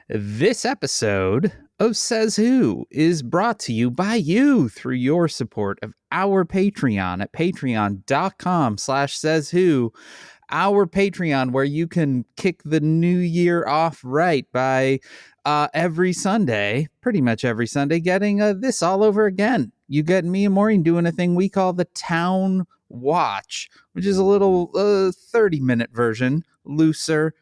This episode of Says Who is brought to you by you through your support of our Patreon at patreon.com/sayswho. Our Patreon, where you can kick the new year off right by every Sunday, pretty much every Sunday, getting this all over again. You get me and Maureen doing a thing we call the Town Watch, which is a little 30-minute version, looser,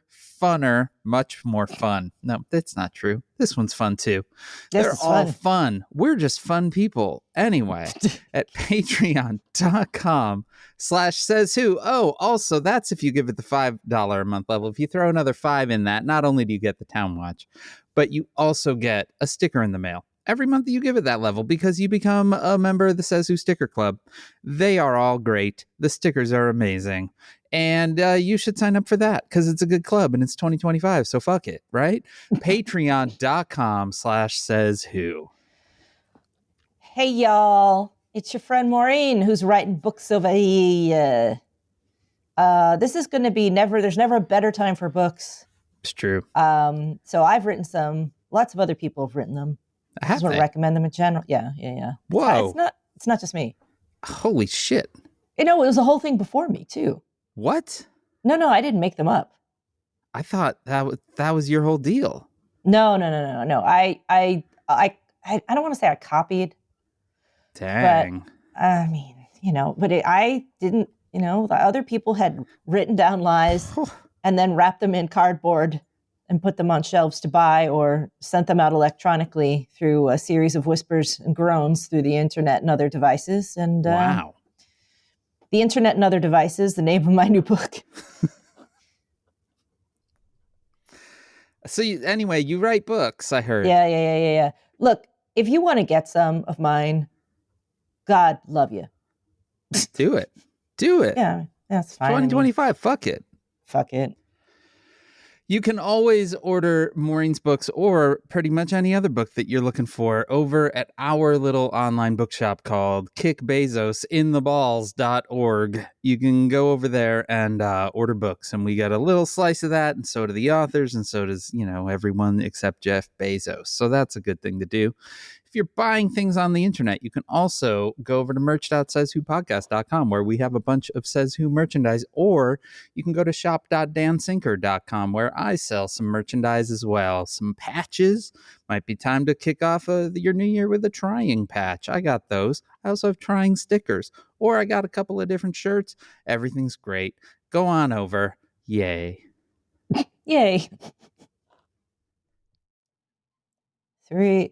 funner, much more fun. No, that's not true. This one's fun too. They're all fun. We're just fun people. Anyway, at patreon.com/sayswho. Oh, also, that's if you give it the $5 a month level. If you throw another $5 in that, not only do you get the Town Watch, but you also get a sticker in the mail every month that you give it that level because you become a member of the Says Who Sticker Club. They are all great. The stickers are amazing. And you should sign up for that because it's a good club and it's 2025. So fuck it, right? Patreon.com/sayswho. Hey, y'all. It's your friend Maureen who's writing books over here. This is going to be there's never a better time for books. It's true. So I've written some. Lots of other people have written them. I just want to recommend them in general. Yeah. Whoa. It's not just me. Holy shit. It was a whole thing before me too. What? No, I didn't make them up. I thought that was your whole deal. No. I don't want to say I copied. Dang. But, I mean, I didn't, the other people had written down lies and then wrapped them in cardboard and put them on shelves to buy or sent them out electronically through a series of whispers and groans through the internet and other devices. And wow. The Internet and Other Devices, the name of my new book. So anyway, you write books, I heard. Yeah. Look, if you want to get some of mine, God love you. Do it. Yeah, that's fine. 2025, fuck it. Fuck it. You can always order Maureen's books or pretty much any other book that you're looking for over at our little online bookshop called kickbezosintheballs.org. You can go over there and order books, and we get a little slice of that, and so do the authors, and so does, everyone except Jeff Bezos. So that's a good thing to do. If you're buying things on the internet, you can also go over to merch.sayswhopodcast.com where we have a bunch of Says Who merchandise, or you can go to shop.dansinker.com where I sell some merchandise as well. Some patches. Might be time to kick off your new year with a trying patch. I got those. I also have trying stickers, or I got a couple of different shirts. Everything's great. Go on over. Yay. Yay. 3,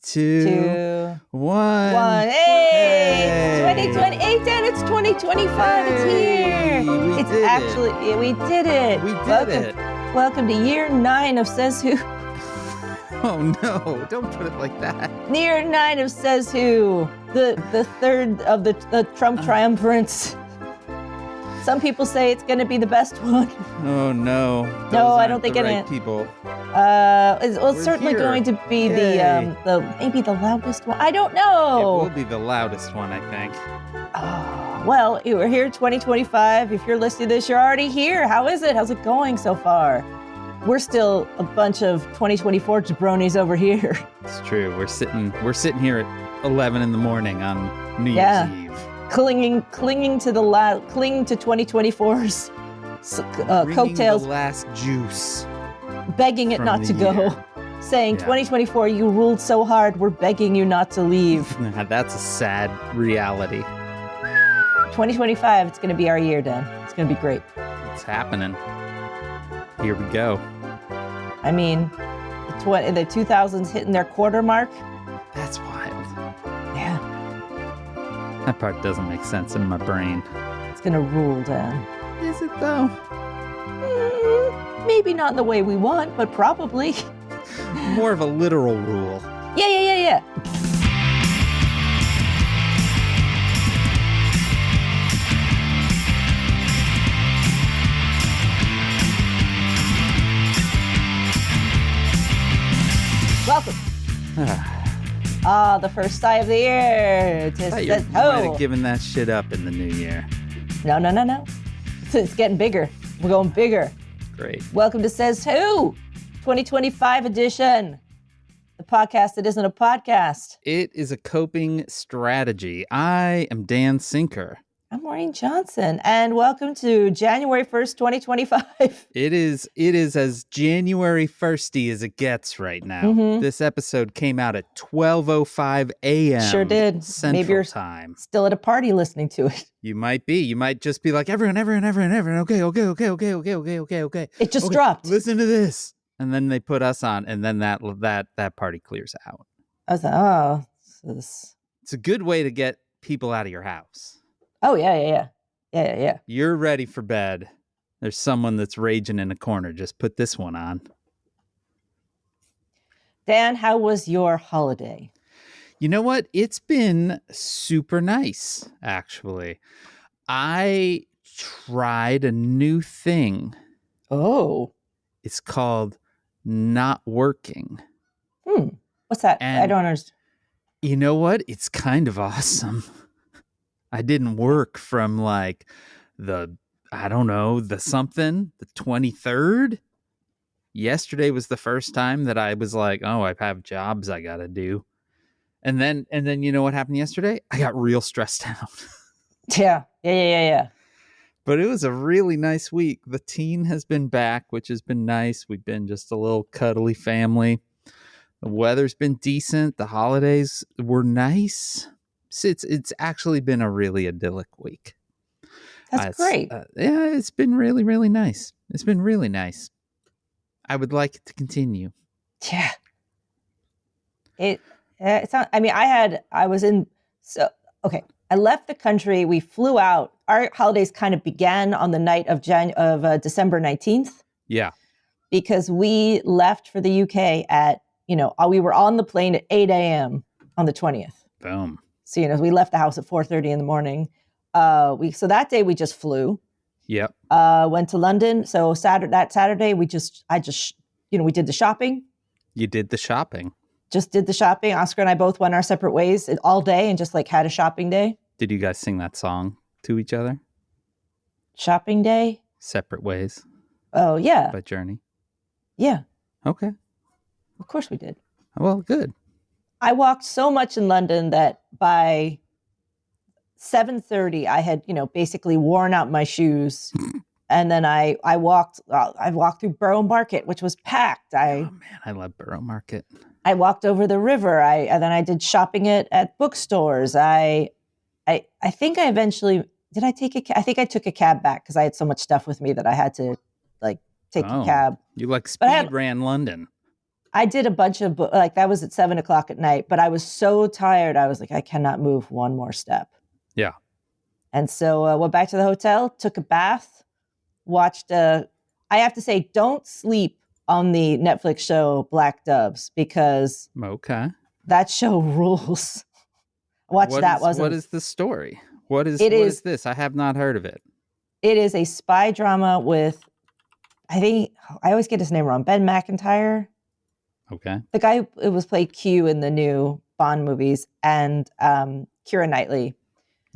2, 1. Hey! 2028, and it's 2025. It's here. We did it. Welcome to year 9 of Says Who. Oh no! Don't put it like that. Year 9 of Says Who. The third of the Trump triumvirates. Some people say it's going to be the best one. Oh no! No, I don't think it. People. It's certainly going to be maybe the loudest one. I don't know. It will be the loudest one, I think. Oh, well, we're here 2025. If you're listening to this, you're already here. How is it? How's it going so far? We're still a bunch of 2024 jabronis over here. It's true. We're sitting here at 11 in the morning on New Year's Eve. Clinging to 2024's coattails. The last juice. Begging it not to go. Saying, 2024, you ruled so hard, we're begging you not to leave. That's a sad reality. 2025, it's going to be our year, Dan. It's going to be great. It's happening. Here we go. I mean, the 2000s hitting their quarter mark. That's wild. Yeah. That part doesn't make sense in my brain. It's going to rule, Dan. Is it, though? Maybe not in the way we want, but probably. More of a literal rule. Yeah. Welcome. The first sigh of the year. You might have given that shit up in the new year. No. It's getting bigger. We're going bigger. Great. Welcome to Says Who. 2025 edition. The podcast that isn't a podcast. It is a coping strategy. I am Dan Sinker. I'm Maureen Johnson, and welcome to January 1st, 2025. It is as January 1st-y as it gets right now. Mhm. This episode came out at 12:05 a.m. Sure did. Central Maybe you're Time. still at a party listening to it. You might be. You might just be like, everyone. Okay. It just dropped. Listen to this. And then they put us on, and then that party clears out. I was like, oh. It's a good way to get people out of your house. Oh, yeah. You're ready for bed. There's someone that's raging in a corner. Just put this one on. Dan, how was your holiday? You know what? It's been super nice, actually. I tried a new thing. Oh. It's called not working. What's that? And I don't understand. You know what? It's kind of awesome. I didn't work from like the 23rd. Yesterday was the first time that I was like, oh, I have jobs I got to do. And then you know what happened yesterday? I got real stressed out. Yeah. But it was a really nice week. The teen has been back, which has been nice. We've been just a little cuddly family. The weather's been decent. The holidays were nice. It's actually been a really idyllic week. That's great. Yeah, it's been really, really nice. It's been really nice. I would like it to continue. Yeah. It's not, I mean, I left the country. We flew out. Our holidays kind of began on the night of December 19th. Yeah. Because we left for the UK at, we were on the plane at 8 a.m. on the 20th. Boom. So, we left the house at 4:30 in the morning. So that day we just flew. Yep. Went to London. So that Saturday we did the shopping. You did the shopping. Just did the shopping. Oscar and I both went our separate ways all day and just had a shopping day. Did you guys sing that song to each other? Shopping day? Separate Ways. Oh, yeah. By Journey. Yeah. Okay. Of course we did. Well, good. I walked so much in London that by 7:30 I had, basically worn out my shoes. And then I walked through Borough Market, which was packed. Oh man, I love Borough Market. I walked over the river. And then I did shopping at bookstores. I think I eventually I think I took a cab back because I had so much stuff with me that I had to take a cab. You speed ran London. I did a bunch of that was at 7:00 at night, but I was so tired. I was like, I cannot move one more step. Yeah. And so went back to the hotel, took a bath, watched. I have to say, don't sleep on the Netflix show Black Doves because that show rules. What is the story? What is this? I have not heard of it. It is a spy drama with, I always get his name wrong, Ben McIntyre. Okay. The guy who was played Q in the new Bond movies, and Keira Knightley.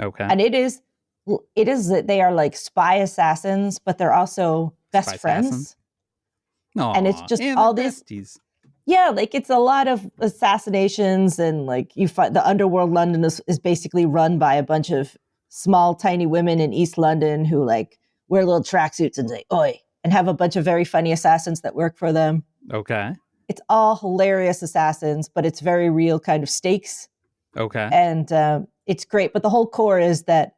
Okay. And it is that they are like spy assassins, but they're also best friends. No. And it's just all this. Besties. Yeah, it's a lot of assassinations, and you find the underworld London is basically run by a bunch of small, tiny women in East London who wear little tracksuits and say "oi" and have a bunch of very funny assassins that work for them. Okay. It's all hilarious assassins, but it's very real kind of stakes. Okay. And it's great, but the whole core is that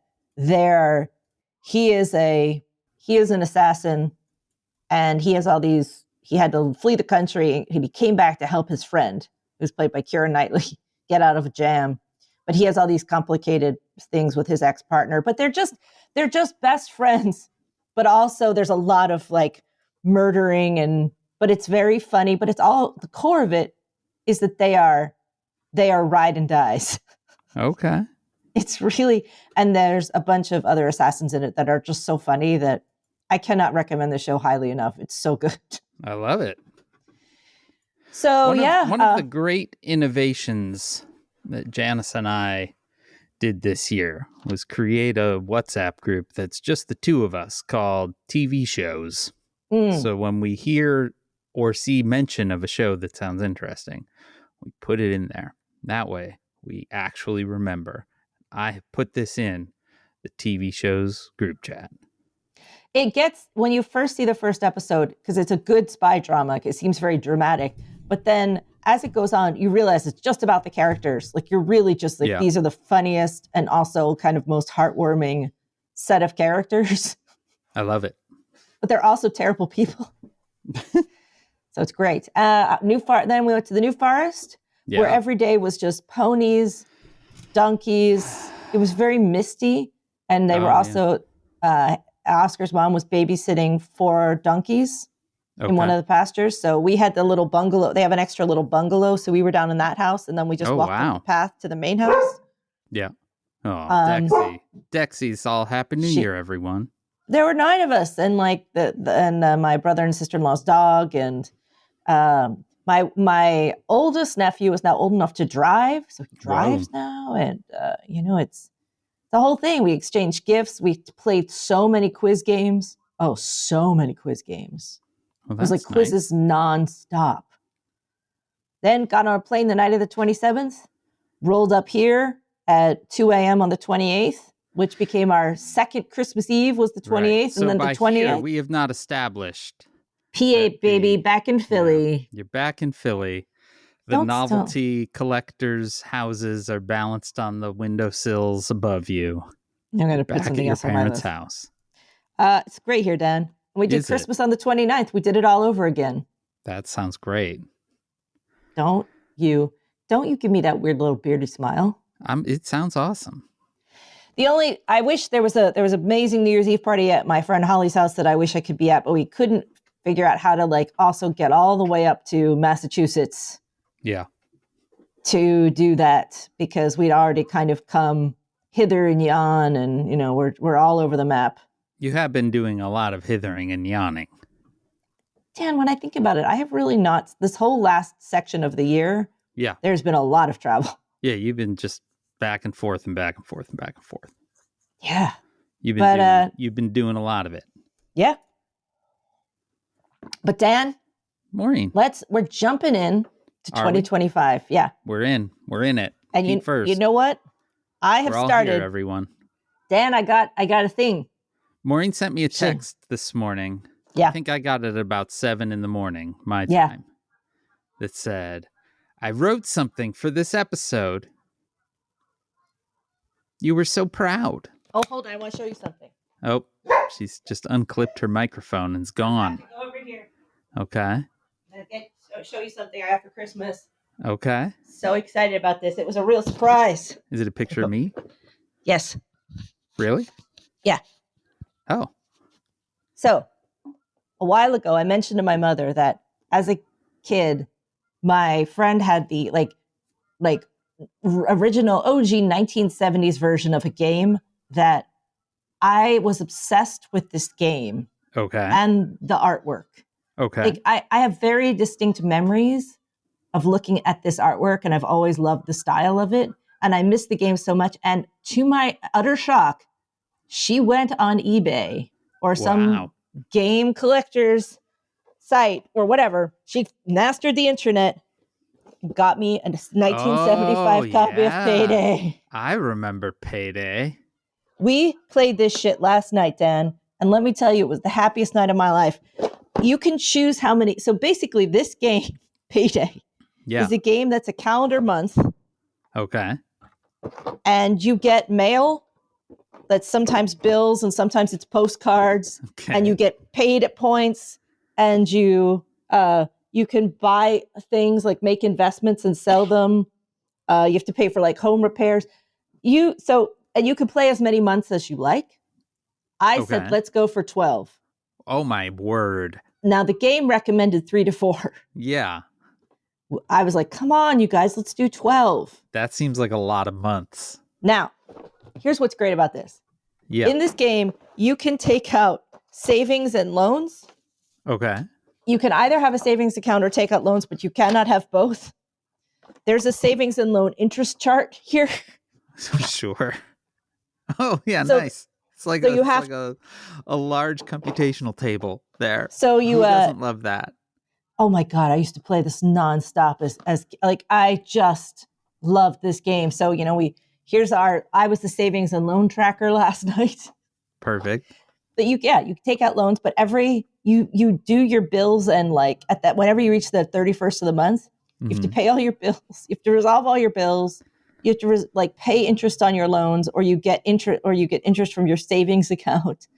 he is an assassin, and he has all these. He had to flee the country, and he came back to help his friend, who's played by Keira Knightley, get out of a jam. But he has all these complicated things with his ex-partner. But they're just best friends. But also there's a lot of murdering, but it's very funny. But it's all, the core of it is that they are ride and dies. Okay. It's really, and there's a bunch of other assassins in it that are just so funny that I cannot recommend the show highly enough. It's so good. I love it. So, one of the great innovations that Janice and I did this year was create a WhatsApp group that's just the two of us called TV shows. So when we hear or see mention of a show that sounds interesting, we put it in there. That way, we actually remember. I have put this in the TV show's group chat. It gets, when you first see the first episode, because it's a good spy drama, it seems very dramatic. But then as it goes on, you realize it's just about the characters. Like, you're really just like, these are the funniest and also kind of most heartwarming set of characters. I love it. But they're also terrible people. So it's great. Then we went to the New Forest, where every day was just ponies, donkeys. It was very misty. And they were also, Oscar's mom was babysitting 4 donkeys in one of the pastures. So we had the little bungalow. They have an extra little bungalow. So we were down in that house. And then we just walked up the path to the main house. Yeah. Oh, Dexy. Dexy's all Happy New Year, everyone. There were 9 of us. And like my brother and sister-in-law's dog. And my oldest nephew is now old enough to drive. So he drives now. And, it's the whole thing. We exchanged gifts. We played so many quiz games. Oh, so many quiz games. Well, it was like quizzes nonstop. Then got on a plane the night of the 27th, rolled up here at 2 a.m. on the 28th, which became our second Christmas Eve was the 28th. Right. So and then by the 28th. Here, we have not established. P8, baby, back in Philly. Yeah, you're back in Philly. The novelty collectors' houses are balanced on the windowsills above you. I'm going to put something else on my list. Back at your parents' house. It's great here, Dan. We did Christmas on the 29th. We did it all over again. That sounds great. Don't you give me that weird little bearded smile. It sounds awesome. I wish there was an amazing New Year's Eve party at my friend Holly's house that I wish I could be at, but we couldn't figure out how to like also get all the way up to Massachusetts. Yeah. To do that because we'd already kind of come hither and yon and, we're all over the map. You have been doing a lot of hithering and yawning. Dan, when I think about it, I have really not, this whole last section of the year, there's been a lot of travel. Yeah, you've been just back and forth and back and forth and back and forth. Yeah. You've been doing a lot of it. Yeah. But Dan. Maureen. We're jumping in to 2025. Yeah. We're in it. And first. You know what? I have started. Here, everyone. Dan, I got a thing. Maureen sent me a text this morning. Yeah. I think I got it at about 7 a.m. my time. That said, I wrote something for this episode. You were so proud. Oh, hold on. I want to show you something. Oh, she's just unclipped her microphone and it's gone. Go over here. Okay. I'll show you something I have for Christmas. Okay. So excited about this. It was a real surprise. Is it a picture of me? Yes. Really? Yeah. Oh. So a while ago, I mentioned to my mother that as a kid, my friend had the original OG 1970s version of a game that I was obsessed with this game. Okay. And the artwork. Okay. Like I have very distinct memories of looking at this artwork, and I've always loved the style of it. And I miss the game so much. And to my utter shock, she went on eBay or some game collector's site or whatever. She mastered the internet, got me a 1975 copy of Payday. I remember Payday. We played this shit last night, Dan. And let me tell you, it was the happiest night of my life. You can choose how many. So basically, this game, Payday, is a game that's a calendar month. Okay. And you get mail that's sometimes bills and sometimes it's postcards. Okay. And you get paid at points. And you can buy things like make investments and sell them. You have to pay for like home repairs. And you can play as many months as you like. I said, let's go for 12. Oh, my word. Now, the game recommended 3 to 4. Yeah. I was like, come on, you guys, let's do 12. That seems like a lot of months. Now, here's what's great about this. Yeah. In this game, you can take out savings and loans. Okay. You can either have a savings account or take out loans, but you cannot have both. There's a savings and loan interest chart here. Sure. Oh, yeah, nice. It's like, a large computational table there. So you Who doesn't love that? Oh my God, I used to play this nonstop as like, I just loved this game. So, I was the savings and loan tracker last night. Perfect. But you can take out loans, but you do your bills, and like whenever you reach the 31st of the month, you have to pay all your bills. You have to resolve all your bills. You have to pay interest on your loans, or you get interest from your savings account.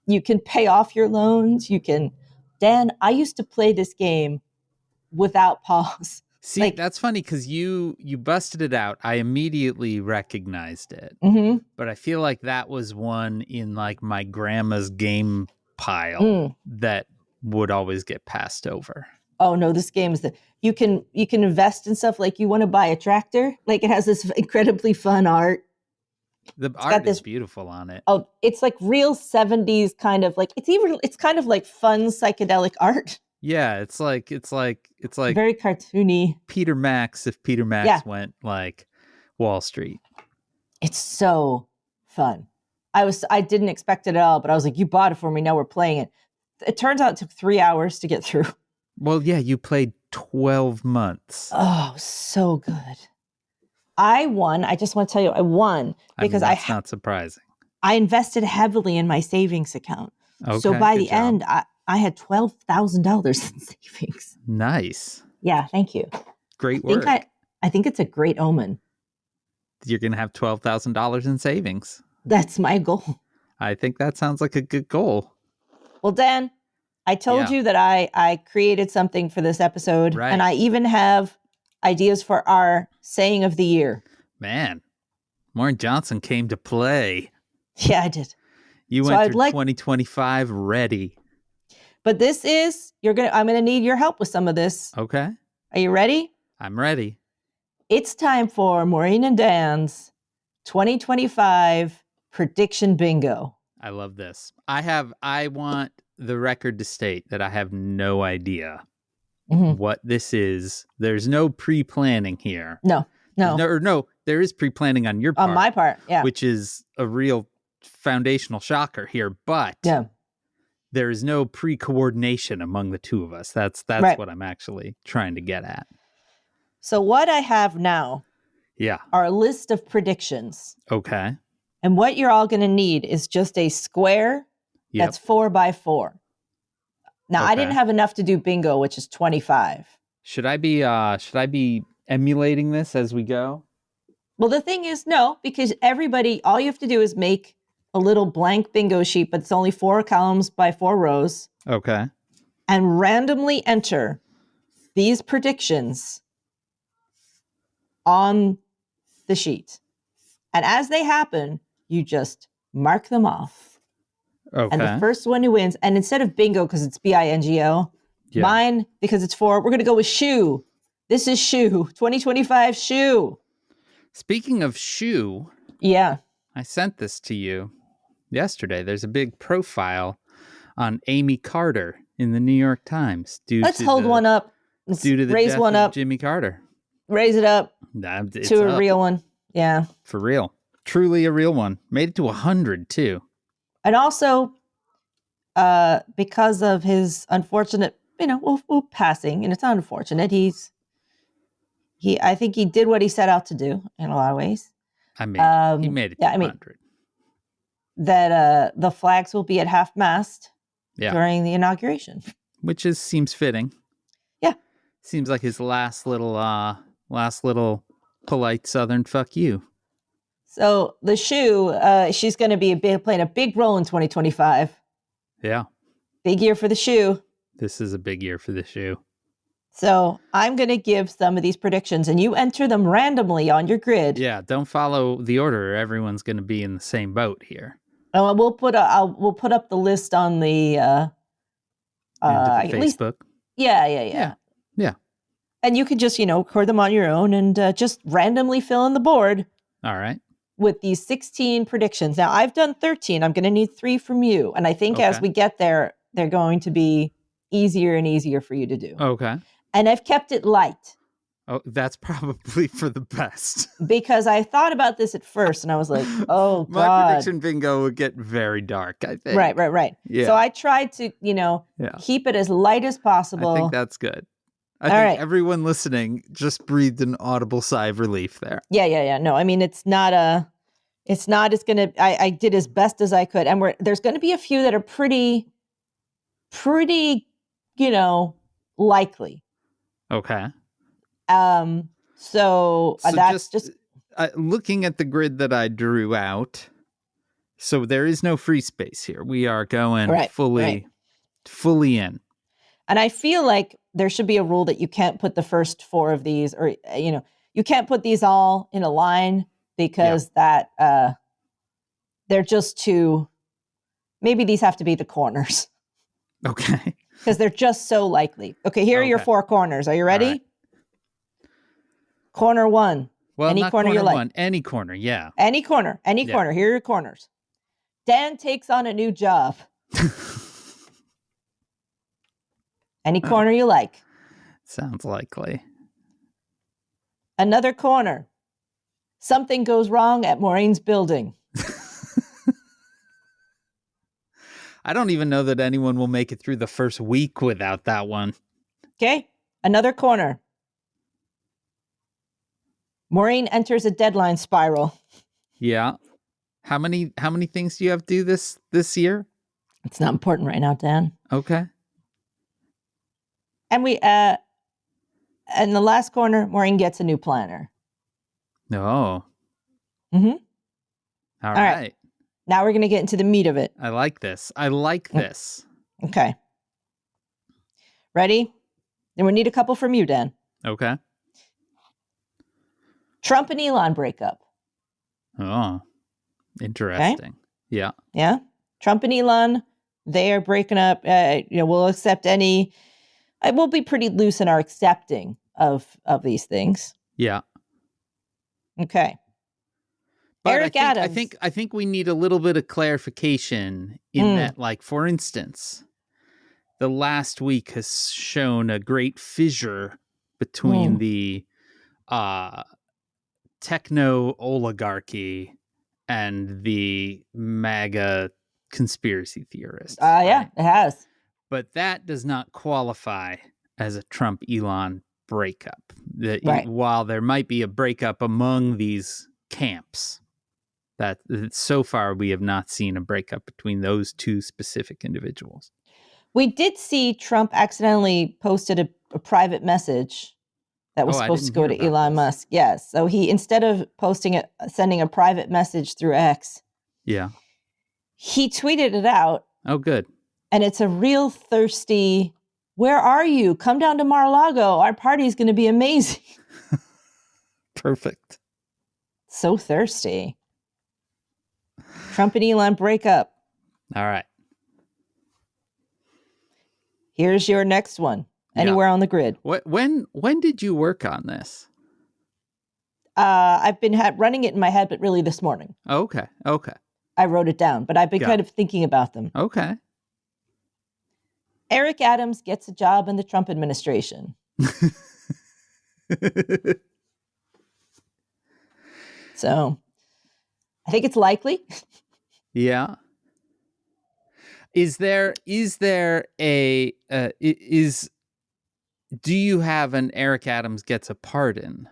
You can pay off your loans. Dan, I used to play this game without pause. See, that's funny because you busted it out. I immediately recognized it. Mm-hmm. But I feel like that was one in like my grandma's game pile that would always get passed over. Oh no, this game is you can invest in stuff. Like, you want to buy a tractor. Like, it has this incredibly fun art. The art is beautiful on it. Oh, it's like real 70s kind of like, it's kind of like fun psychedelic art. Yeah, it's like very cartoony. Peter Max, if Peter Max went like Wall Street. It's so fun. I didn't expect it at all, but I was like, you bought it for me, now we're playing it. It turns out it took 3 hours to get through. Well, yeah, you played 12 months. Oh, so good. I won. I just want to tell you, I won because that's not surprising. I invested heavily in my savings account. Okay, so by the end, I had $12,000 in savings. Nice. Yeah, thank you. Great work. I think it's a great omen. You're going to have $12,000 in savings. That's my goal. I think that sounds like a good goal. Well, Dan, I told you that I created something for this episode, and I even have ideas for our saying of the year. Man, Maureen Johnson came to play. Yeah, I did. You entered 2025 ready. But this is, I'm going to need your help with some of this. Okay. Are you ready? I'm ready. It's time for Maureen and Dan's 2025 prediction bingo. I love this. I want the record to state that I have no idea what this is. There's no pre-planning here. No. There is pre-planning on your part. On my part, yeah. Which is a real foundational shocker here, but there is no pre-coordination among the two of us. That's what I'm actually trying to get at. So what I have now are a list of predictions. Okay. And what you're all going to need is just a square that's 4x4. Now, I didn't have enough to do bingo, which is 25. Should I be emulating this as we go? Well, the thing is, no, because all you have to do is make a little blank bingo sheet, but it's only 4 columns by 4 rows. Okay. And randomly enter these predictions on the sheet. And as they happen, you just mark them off. Okay. And the first one who wins, and instead of bingo, because it's bingo, mine, because it's 4, we're going to go with shoe. This is shoe, 2025 shoe. Speaking of shoe. Yeah. I sent this to you yesterday. There's a big profile on Amy Carter in the New York Times. Let's hold one up. Let's due to the raise death one of up. Jimmy Carter. Raise it up to a up. real one. Yeah. For real. Truly a real one. Made it to 100 too. And also, because of his unfortunate, passing, and it's unfortunate, I think he did what he set out to do in a lot of ways. I mean, he made it to 100. That the flags will be at half-mast during the inauguration. Which seems fitting. Yeah. Seems like his last little polite Southern fuck you. So the shoe, she's going to be playing a big role in 2025. Yeah. Big year for the shoe. This is a big year for the shoe. So I'm going to give some of these predictions, and you enter them randomly on your grid. Yeah, don't follow the order. Everyone's going to be in the same boat here. And we'll put up the list on the Facebook. Yeah. Yeah. And you can just record them on your own and just randomly fill in the board. All right. With these 16 predictions. Now I've done 13. I'm going to need 3 from you, and I think as we get there, they're going to be easier and easier for you to do. Okay. And I've kept it light. Oh, that's probably for the best. Because I thought about this at first and I was like, oh My God. prediction bingo would get very dark, I think. Right. Yeah. So I tried to, keep it as light as possible. I think that's good. I All think right. everyone listening just breathed an audible sigh of relief there. Yeah. No, I mean, it's not, it's going to, I did as best as I could. And there's going to be a few that are pretty, likely. Okay. So that's just looking at the grid that I drew out. So there is no free space here. We are going fully in. And I feel like there should be a rule that you can't put the first 4 of these, or, you can't put these all in a line because they're just too, maybe these have to be the corners. Okay. Because they're just so likely. Okay, here are your 4 corners. Are you ready? Right. Corner 1. Well, any not corner you like. 1. Any corner, yeah. Any corner. Here are your corners. Dan takes on a new job. Any corner you like. Sounds likely. Another corner. Something goes wrong at Maureen's building. I don't even know that anyone will make it through the first week without that one. Okay. Another corner. Maureen enters a deadline spiral. Yeah. How many things do you have to do this year? It's not important right now, Dan. Okay. And in the last corner, Maureen gets a new planner. Oh. Mm-hmm. All right. Now we're going to get into the meat of it. I like this. Okay. Ready? And we need a couple from you, Dan. Okay. Trump and Elon breakup. Oh, interesting. Okay. Yeah. Trump and Elon, they are breaking up. We'll accept any. We'll be pretty loose in our accepting of these things. Yeah. Okay. But Eric Adams. I think we need a little bit of clarification in that, like, for instance, the last week has shown a great fissure between the techno oligarchy and the MAGA conspiracy theorists. Yeah, it has. But that does not qualify as a Trump-Elon breakup. While there might be a breakup among these camps, that so far we have not seen a breakup between those two specific individuals. We did see Trump accidentally posted a private message that was supposed to go to Elon Musk. Yes. So he, instead of sending a private message through X, he tweeted it out. Oh, good. And it's a real thirsty, where are you? Come down to Mar-a-Lago. Our party's going to be amazing. Perfect. So thirsty. Trump and Elon break up. All right. Here's your next one. Anywhere on the grid. When did you work on this? I've been running it in my head, but really this morning. Okay. I wrote it down, but I've been kind of thinking about them. Okay. Eric Adams gets a job in the Trump administration. So, I think it's likely. Yeah. Do you have an Eric Adams gets a pardon?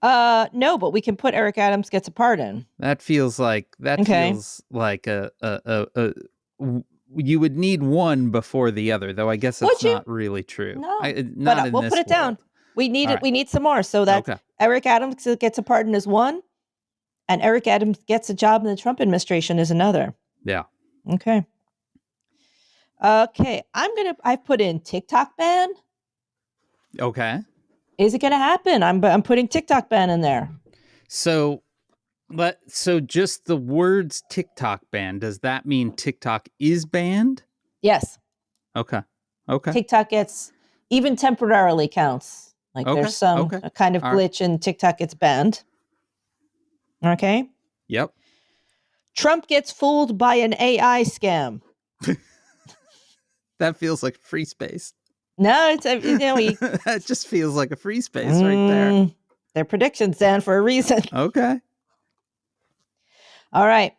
No, but we can put Eric Adams gets a pardon. That feels like you would need one before the other, though I guess that's not really true. No, but we'll put it down. We need it. Right. We need some more. So that's Eric Adams gets a pardon is one, and Eric Adams gets a job in the Trump administration is another. Yeah. Okay. I've put in TikTok ban. Okay. Is it gonna happen? I'm putting TikTok ban in there. So just the words TikTok ban, does that mean TikTok is banned? Yes. Okay. TikTok gets, even temporarily counts. Like there's some kind of glitch and TikTok gets banned. Okay. Yep. Trump gets fooled by an AI scam. That feels like free space. No, it's he, That just feels like a free space right there. Their predictions stand for a reason. Okay. All right.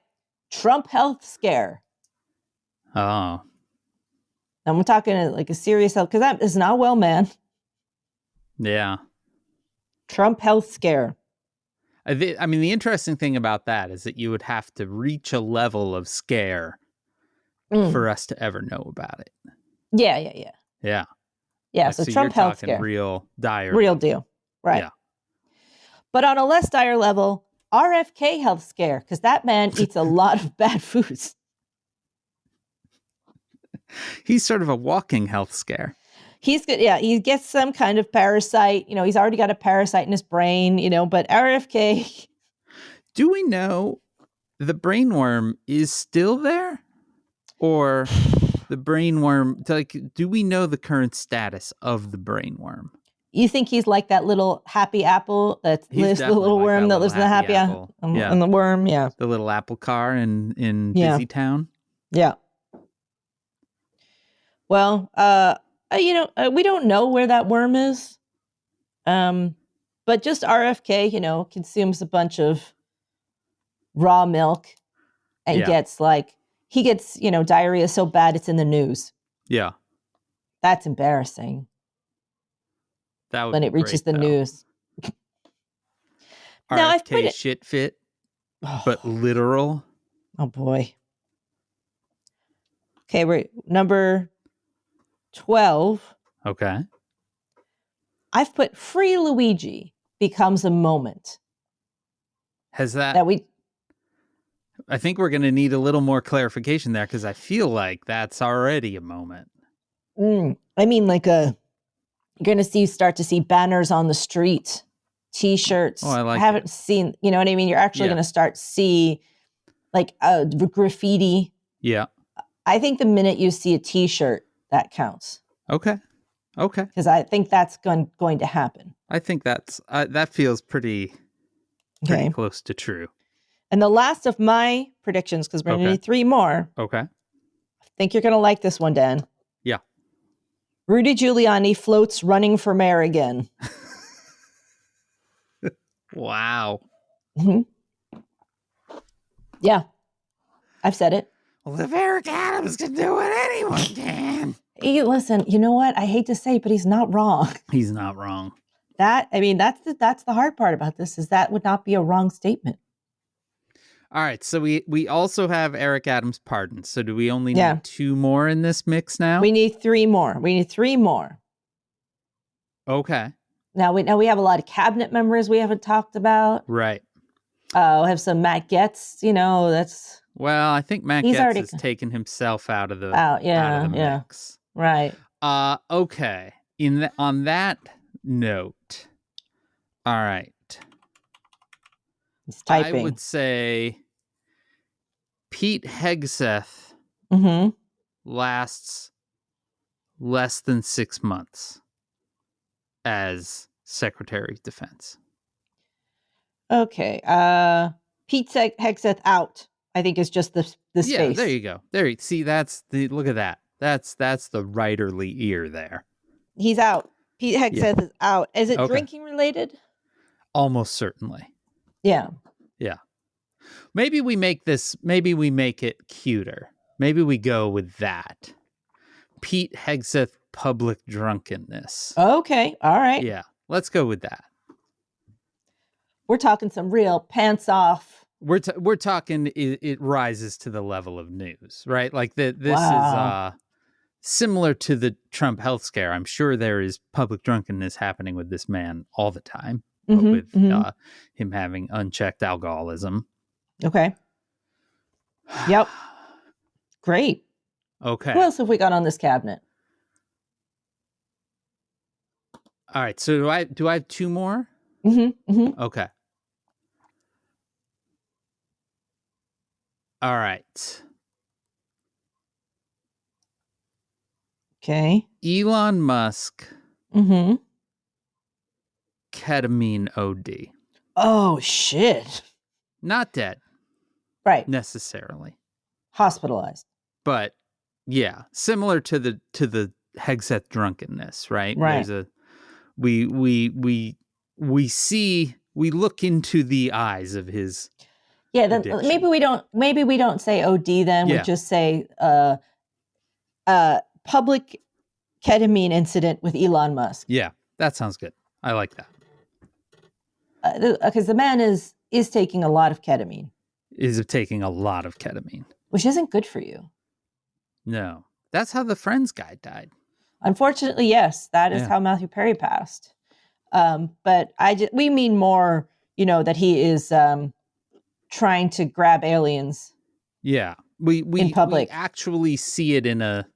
Trump health scare. Oh. Now we're talking like a serious health, because that is not well, man. Yeah. Trump health scare. I mean, the interesting thing about that is that you would have to reach a level of scare for us to ever know about it. Yeah. Yeah. Yeah. Like, So you're Trump health talking scare. real dire. Real level. deal. Right. Yeah. But on a less dire level, RFK health scare, because that man eats a lot of bad foods. He's sort of a walking health scare. He's good. Yeah, he gets some kind of parasite. He's already got a parasite in his brain, but RFK. Do we know the brainworm is still there? Or the brainworm, like, do we know the current status of the brainworm? You think he's like that little happy apple that lives, the little like worm that lives in the happy apple? Yeah. And the worm, yeah. The little apple car in Busy Town? Yeah. Well, we don't know where that worm is. But just RFK, consumes a bunch of raw milk and gets diarrhea so bad it's in the news. Yeah. That's embarrassing. That would when it reaches the news. RFK now I've put it shit fit, but literal. Oh boy. Okay, we're number 12. Okay. I've put Free Luigi becomes a moment. Has that we I think we're going to need a little more clarification there, because I feel like that's already a moment. I mean, you're going to start to see banners on the street, T-shirts. Oh, I haven't seen, you know what I mean? You're actually going to start see graffiti. Yeah. I think the minute you see a T-shirt, that counts. Okay. Because I think that's going to happen. I think that feels pretty close to true. And the last of my predictions, because we're going to need 3 more. Okay. I think you're going to like this one, Dan. Yeah. Rudy Giuliani floats running for mayor again. Wow. Mm-hmm. Yeah. I've said it. Well, if Eric Adams can do it, anyone can. Hey, listen, you know what? I hate to say, but he's not wrong. He's not wrong. That's the hard part about this, is that would not be a wrong statement. All right, so we also have Eric Adams' pardon. So do we only need 2 more in this mix now? We need 3 more. Okay. Now we have a lot of cabinet members we haven't talked about. Right. We have some Matt Gaetz. That's. Well, I think Matt Gaetz has taken himself out of the mix. Right. Okay. On that note, all right. He's typing. I would say Pete Hegseth lasts less than 6 months as Secretary of Defense. Okay. Pete Hegseth out, I think, is just the space. Yeah, there you go. See, look at that. That's the writerly ear there. He's out. Pete Hegseth is out. Is it drinking related? Almost certainly. Yeah. Yeah. Maybe we make it cuter. Maybe we go with that. Pete Hegseth public drunkenness. Okay. All right. Yeah. Let's go with that. We're talking some real pants off. We're talking it rises to the level of news, right? Like this is similar to the Trump health scare. I'm sure there is public drunkenness happening with this man all the time, with him having unchecked alcoholism. Okay. Yep. Great. Okay. Who else have we got on this cabinet? All right. So do I have 2 more? Okay. All right. Okay. Elon Musk. Ketamine OD. Oh shit. Not dead. Right. Necessarily. Hospitalized. But yeah, similar to the Hegseth drunkenness, right? Right. There's a we look into the eyes of his Yeah, then addiction. maybe we don't say OD then. We Yeah. just say public ketamine incident with Elon Musk. Yeah, that sounds good. I like that. Because the man is taking a lot of ketamine. Is taking a lot of ketamine. Which isn't good for you. No. That's how the Friends guy died. Unfortunately, yes. That is how Matthew Perry passed. But we mean more, that he is trying to grab aliens. Yeah. We in public. We actually see it in a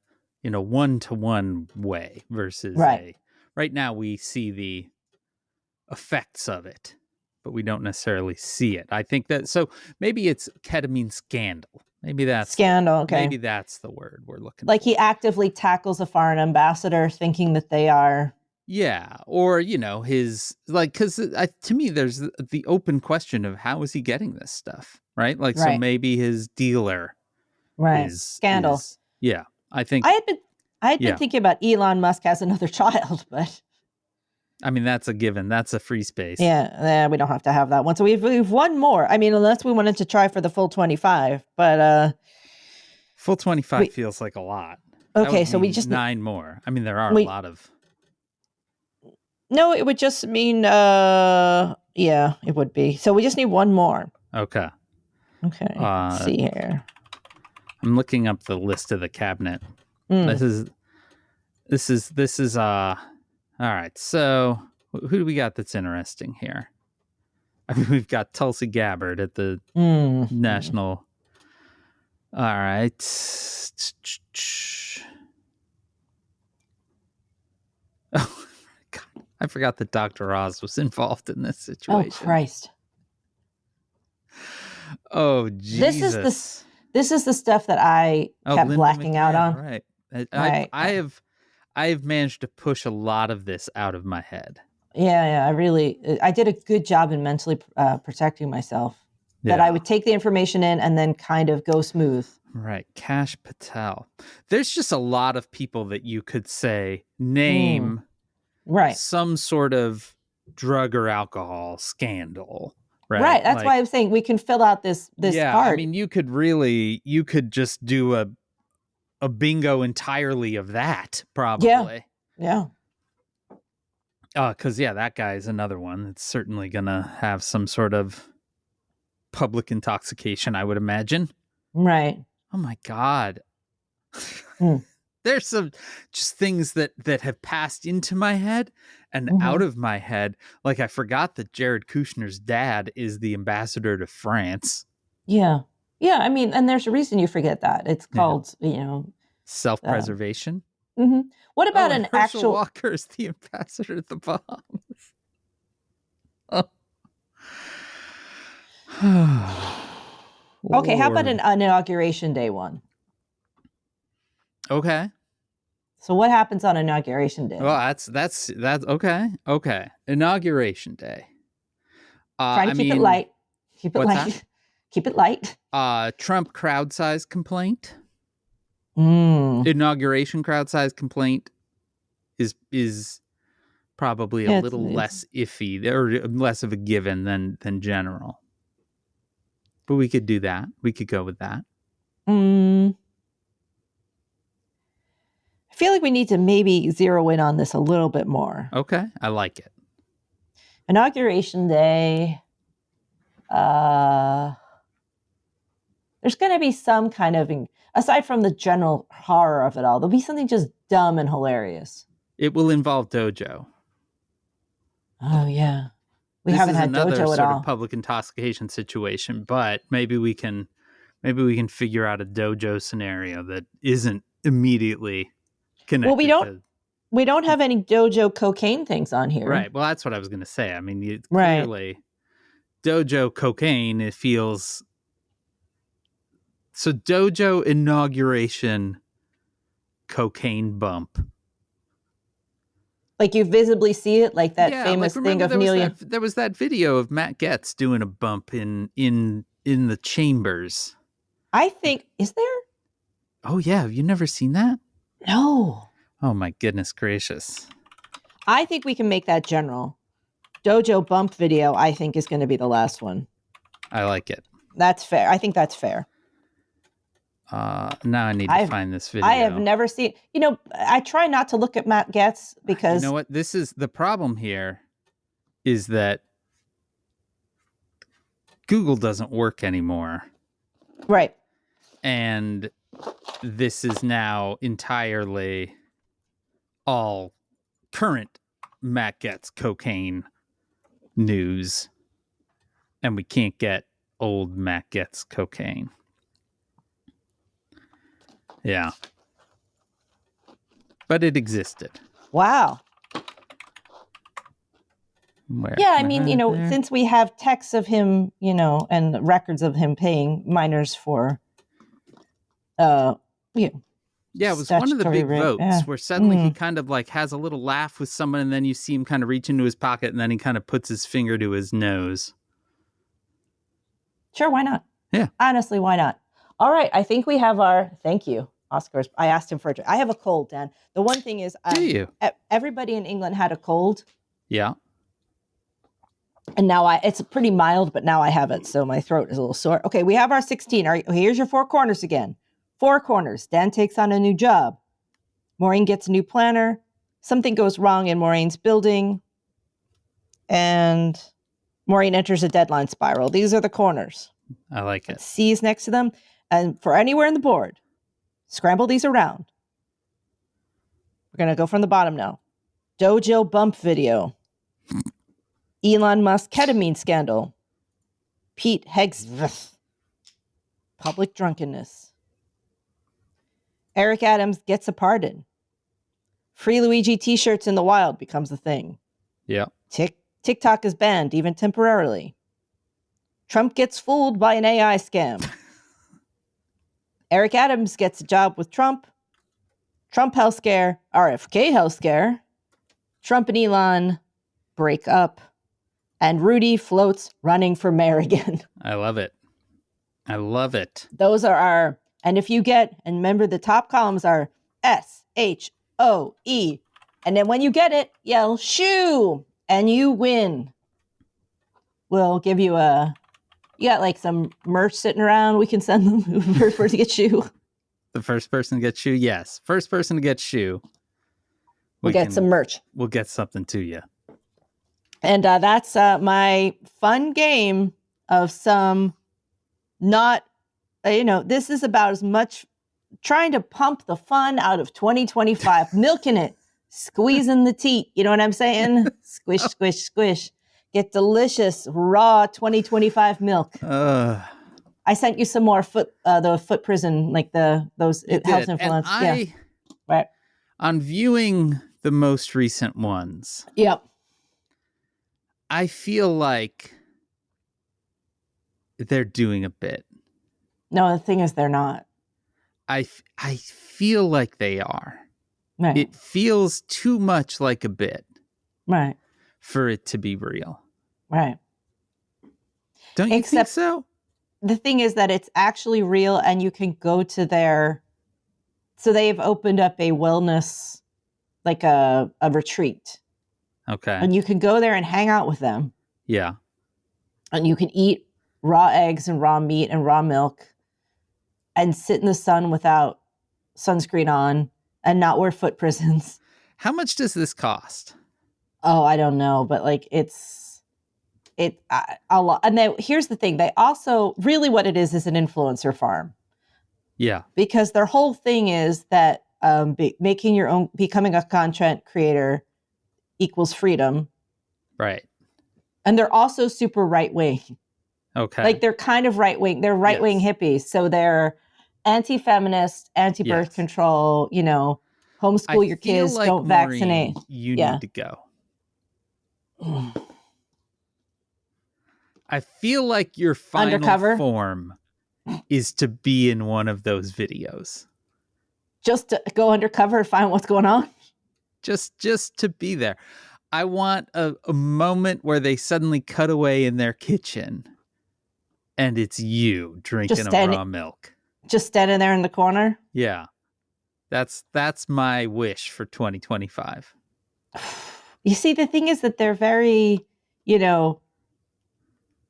one-to-one way versus right now we see the effects of it, but we don't necessarily see it. I think that, so maybe it's ketamine scandal. Maybe that's scandal. Okay. Maybe that's the word we're looking for. He actively tackles a foreign ambassador thinking that they are. Yeah. Or, his, because to me, there's the open question of how is he getting this stuff, right? So maybe his dealer is scandal. Yeah. I think I had been thinking about Elon Musk as another child, but I mean, that's a given. That's a free space. Yeah, we don't have to have that one. So we've one more. I mean, unless we wanted to try for the full 25, but full 25 feels like a lot. Okay, so we just 9 more. I mean, there are a lot of. No, it would just mean yeah, it would be. So we just need one more. Okay. Let's see here. I'm looking up the list of the cabinet. This is all right. So who do we got that's interesting here? I mean, we've got Tulsi Gabbard at the National. All right. Oh, God. I forgot that Dr. Oz was involved in this situation. Oh, Christ. Oh, Jesus. This is the stuff that I kept blacking out on. Right. I have managed to push a lot of this out of my head. Yeah, I did a good job in mentally protecting myself. That I would take the information in and then kind of go smooth. Right. Kash Patel. There's just a lot of people that you could say, name some sort of drug or alcohol scandal. Right. That's why I'm saying we can fill out this part. I mean, you could just do a bingo entirely of that, probably. Yeah. Because that guy is another one that's certainly gonna have some sort of public intoxication, I would imagine. Right. Oh my God. There's some just things that have passed into my head and out of my head. Like, I forgot that Jared Kushner's dad is the ambassador to France. Yeah. Yeah. I mean, and there's a reason you forget that. It's called, self-preservation. What about an Herschel actual Walker is the ambassador to the Bahamas? Okay, how about an inauguration day one? Okay. So what happens on inauguration day? Well, that's okay. Okay. Inauguration day. Try to keep it light. Keep it light. That? Keep it light. Trump crowd size complaint. Inauguration crowd size complaint is probably a little less iffy or less of a given than general. But we could do that. We could go with that. I feel like we need to maybe zero in on this a little bit more. Okay. I like it. Inauguration day. There's going to be some kind of, aside from the general horror of it all, there'll be something just dumb and hilarious. It will involve Dojo. Oh, yeah. We haven't had Dojo at all. This is another sort of public intoxication situation, but maybe we can figure out a Dojo scenario that isn't immediately connected. Well, we don't have any Dojo cocaine things on here. Right. Well, that's what I was going to say. I mean, clearly Dojo cocaine, it feels... So Dojo inauguration cocaine bump. Like you visibly see it, like that famous thing of Neil. There was that video of Matt Getz doing a bump in the chambers. I think, is there? Oh yeah, have you never seen that? No. Oh my goodness gracious. I think we can make that general. Dojo bump video, I think, is going to be the last one. I like it. That's fair. I think that's fair. Now I need to find this video. I have never seen, I try not to look at Matt Getz because... You know what? This is the problem here is that Google doesn't work anymore. Right. And this is now entirely all current Matt Getz cocaine news. And we can't get old Matt Getz cocaine. Yeah. But it existed. Wow. Where? Yeah, I mean, since we have texts of him, and records of him paying minors for, yeah, it was one of the big votes where suddenly he kind of like has a little laugh with someone and then you see him kind of reach into his pocket and then he kind of puts his finger to his nose. Sure, why not? Yeah. Honestly, why not? All right, I think we have our, thank you, Oscars. I asked him for it. I have a cold, Dan. The one thing is, do you? Everybody in England had a cold. Yeah. And now it's pretty mild, but now I have it. So my throat is a little sore. Okay, we have our 16. Here's your 4 corners again. 4 corners. Dan takes on a new job. Maureen gets a new planner. Something goes wrong in Maureen's building. And Maureen enters a deadline spiral. These are the corners. I like it. C is next to them. And for anywhere in the board, scramble these around. We're going to go from the bottom now. Dojo bump video. Elon Musk ketamine scandal. Pete Hegseth. Public drunkenness. Eric Adams gets a pardon. Free Luigi t-shirts in the wild becomes a thing. Yeah. TikTok is banned, even temporarily. Trump gets fooled by an AI scam. Eric Adams gets a job with Trump. Trump health scare. RFK health scare. Trump and Elon break up. And Rudy floats running for mayor again. I love it. I love it. Those are our, and if you get, and remember the top columns are SHOE. And then when you get it, yell shoo, and you win. We'll give you you got like some merch sitting around. We can send them the first person to get shoe. The first person to get shoe, yes. First person to get shoe. We'll get some merch. We'll get something to you. And that's my fun game of some not, this is about as much trying to pump the fun out of 2025, milking it, squeezing the teat. You know what I'm saying? Squish, squish, squish. Get delicious, raw 2025 milk. I sent you some more the foot prison, like those health influence. Yeah. Right. On viewing the most recent ones. Yep. I feel like they're doing a bit. No, the thing is they're not. I feel like they are. Right. It feels too much like a bit. Right. For it to be real. Right. Don't you think so? The thing is that it's actually real and you can go to so they've opened up a wellness, like a retreat. Okay. And you can go there and hang out with them. Yeah. And you can eat raw eggs and raw meat and raw milk and sit in the sun without sunscreen on and not wear foot prisons. How much does this cost? Oh, I don't know, but like it's a lot. And then here's the thing. They also, really what it is an influencer farm. Yeah. Because their whole thing is that becoming a content creator equals freedom. Right. And they're also super right-wing. Okay. Like they're kind of right-wing. They're right-wing hippies. So they're anti-feminist, anti-birth control, homeschool your kids, like don't Maureen, vaccinate. You need to go. I feel like your final form is to be in one of those videos. Just to go undercover and find what's going on? Just to be there. I want a moment where they suddenly cut away in their kitchen and it's you drinking a raw milk. Just standing there in the corner? Yeah. That's my wish for 2025. You see, the thing is that they're very, you know,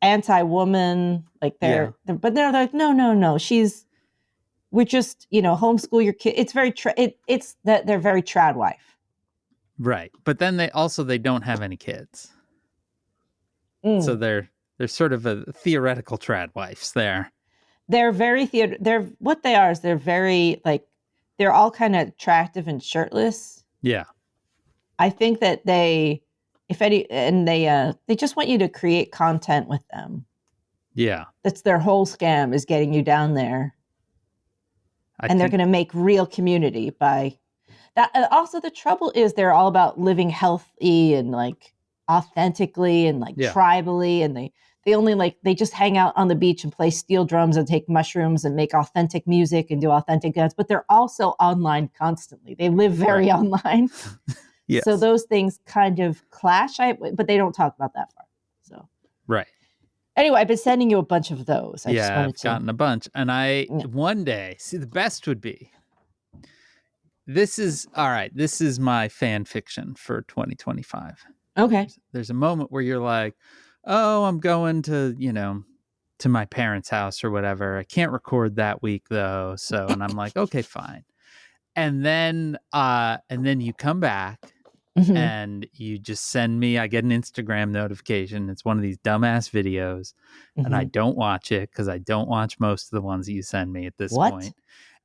anti-woman, like but they're like, no, we're just, homeschool your kid. It's very, it's that they're very trad wife. Right. But then they don't have any kids. So they're sort of a theoretical trad wives there. They're very what they are is they're very like, they're all kind of attractive and shirtless. Yeah. I think that they just want you to create content with them. Yeah. That's their whole scam, is getting you down there. They're going to make real community by that. Also, the trouble is they're all about living healthy and like authentically and like tribally. And they only they just hang out on the beach and play steel drums and take mushrooms and make authentic music and do authentic dance. But they're also online constantly. They live very online. Yes. So those things kind of clash, but they don't talk about that far. So right. Anyway, I've been sending you a bunch of those. I've gotten a bunch. And one day, see, the best would be, this is my fan fiction for 2025. Okay. There's a moment where you're like, oh, I'm going to, to my parents' house or whatever. I can't record that week though. So, and I'm like, okay, fine. And then you come back. Mm-hmm. And you just send me, I get an Instagram notification. It's one of these dumbass videos. Mm-hmm. And I don't watch it because I don't watch most of the ones that you send me at this point.